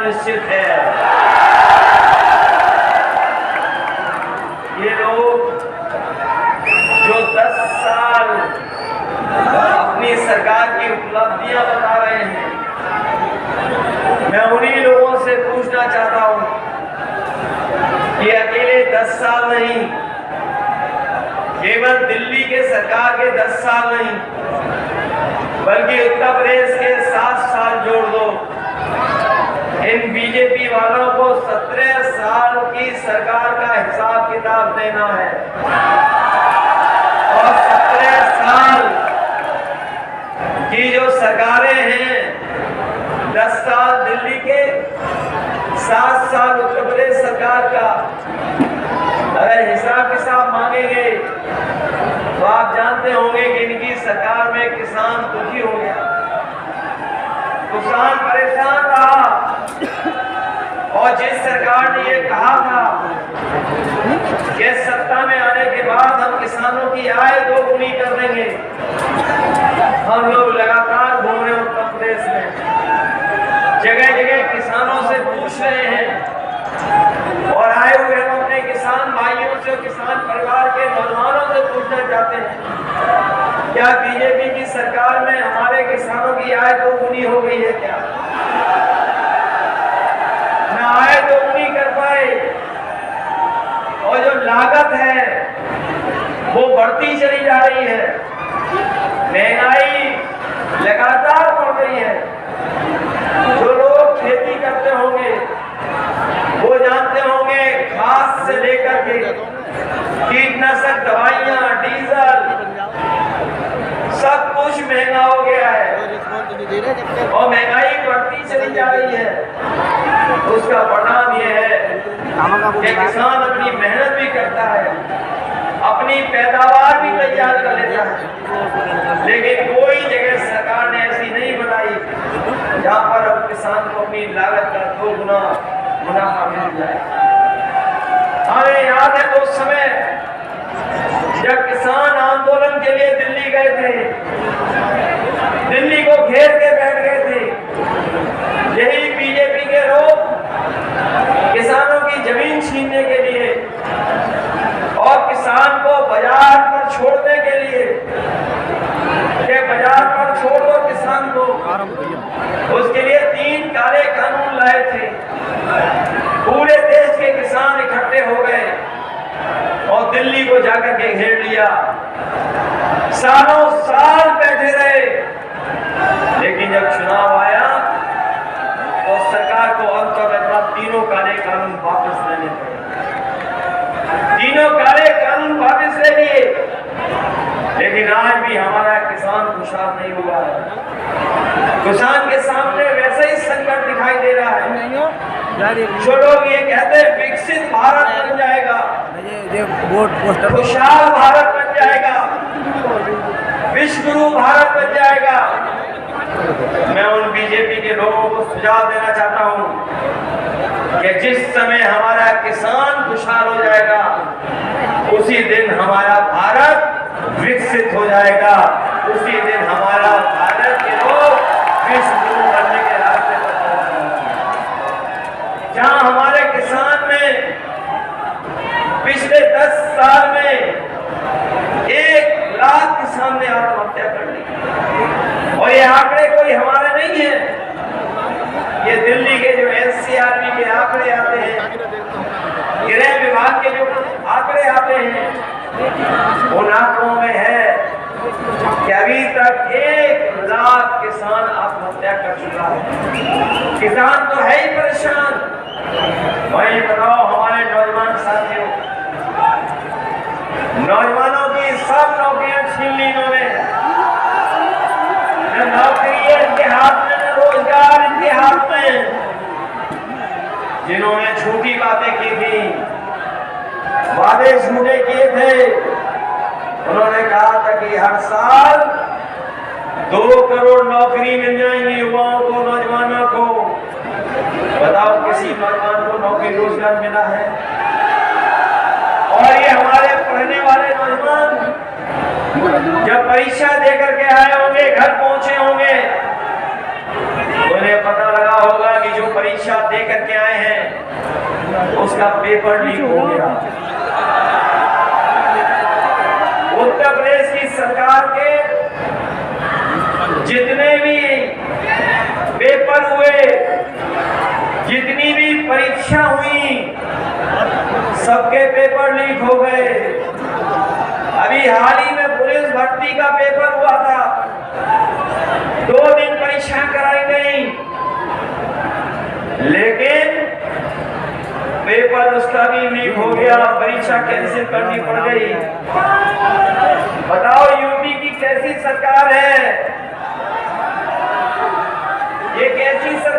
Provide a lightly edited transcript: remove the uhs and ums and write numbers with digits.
निश्चित है। ये लोग जो 10 साल अपनी सरकार की उपलब्धियां बता रहे हैं, मैं उन्हीं लोगों से पूछना चाहता हूं कि अकेले 10 साल नहीं, केवल दिल्ली के सरकार के 10 साल नहीं, बल्कि उत्तर प्रदेश के 7 साल जोड़ दो। इन बीजेपी वालों को 17 साल की सरकार का हिसाब किताब देना है और 17 साल की जो सरकारें हैं, 10 साल दिल्ली के, 7 साल उत्तर प्रदेश सरकार का, अगर हिसाब किताब मांगेंगे तो आप जानते होंगे कि इनकी सरकार में किसान दुखी हो गया, किसान परेशान रहा और जिस सरकार ने ये कहा था कि सत्ता में आने के बाद हम किसानों की आय दोगुनी कर देंगे, हम लोग लगातार घूम रहे उत्तर प्रदेश में, जगह जगह किसानों से पूछ रहे हैं और आए हुए हम अपने किसान भाइयों से, किसान परिवार के नौजवानों से पूछना चाहते हैं, क्या बीजेपी की सरकार में हमारे किसानों की आय दोगुनी हो गई है? क्या न आय दोगुनी कर पाए और जो लागत है वो बढ़ती चली जा रही है, महंगाई लगातार बढ़ रही है। जो लोग खेती करते होंगे वो जानते होंगे, खाद से लेकर के कीटनाशक दवाइयां, डीजल, सब कुछ महंगा हो गया है और महंगाई बढ़ती चली जा रही है। उसका परिणाम यह है कि किसान अपनी मेहनत भी करता है, अपनी पैदावार भी तैयार कर लेता है, लेकिन कोई जगह सरकार ने ऐसी नहीं बनाई जहां पर अब किसान को अपनी लागत का 2 गुना मुनाफा मिल जाए। हमें याद है तो उस समय जब किसान आंदोलन के लिए दिल्ली गए थे, दिल्ली को घेर के बैठ गए थे, यही बीजेपी के लोग किसानों की जमीन छीनने के लिए और किसान को बाजार पर छोड़ने के लिए, कि बाजार पर छोड़ दो किसान को, उसके लिए 3 काले कानून लाए थे। पूरे देश के किसान इकट्ठे हो गए और दिल्ली को जाकर के घेर लिया, सालों साल बैठे रहे, लेकिन जब चुनाव आया तो सरकार को अंततः 3 काले कानून वापस लेने पड़े। 3 काले कानून वापस ले लिए, लेकिन आज भी हमारा किसान खुशहाल नहीं हुआ है। किसान के सामने वैसे ही संकट दिखाई दे रहा है। जो लोग ये कहते हैं विकसित भारत बन जाएगा, खुशहाल भारत बन जाएगा, विश्व गुरु भारत बन जाएगा, मैं उन बीजेपी के लोगों को सुझाव देना चाहता हूं कि जिस समय हमारा किसान खुशहाल हो जाएगा, उसी दिन हमारा भारत विकसित हो जाएगा, उसी दिन हमारा भारत के लोग विश्व गुरु बनने के रास्ते पर पहुंचेंगे। जहां हमारे किसान में पिछले 10 साल में 1 लाख किसान ने आत्महत्या कर ली, और ये आंकड़े कोई हमारे नहीं है, ये दिल्ली के जो एनसीआरबी के आंकड़े आते हैं, गृह विभाग के जो आंकड़े आते हैं, उन आंकड़ों में है कि अभी तक 1 लाख किसान आत्महत्या कर चुका है। किसान तो है ही परेशान, वही बताओ हमारे नौजवान साथियों, नौजवानों की सब नौकरियां छीन ली इन्होंने, न नौकरी है इनके हाथ में, न रोजगार इनके हाथ में। जिन्होंने झूठी बातें की थी, वादे झूठे किए थे, उन्होंने कहा था कि हर साल 2 करोड़ नौकरी मिल जाएंगी युवाओं को, नौजवानों को। बताओ किसी नौजवान को नौकरी रोजगार मिला है? और ये हमारे पढ़ने वाले नौजवान जब परीक्षा देकर के आए होंगे, घर पहुंचे होंगे, उन्हें पता लगा होगा कि जो परीक्षा दे करके आए हैं उसका पेपर लीक हो गया। उत्तर प्रदेश की सरकार के जितने भी पेपर हुए, जितनी भी परीक्षा हुई, सबके पेपर लीक हो गए। अभी हाल ही में पुलिस भर्ती का पेपर हुआ था, 2 दिन परीक्षा कराई गई, लेकिन पेपर उसका भी लीक हो गया, परीक्षा कैंसिल करनी पड़ गई। बताओ यूपी की कैसी सरकार है, ये कैसी सरकार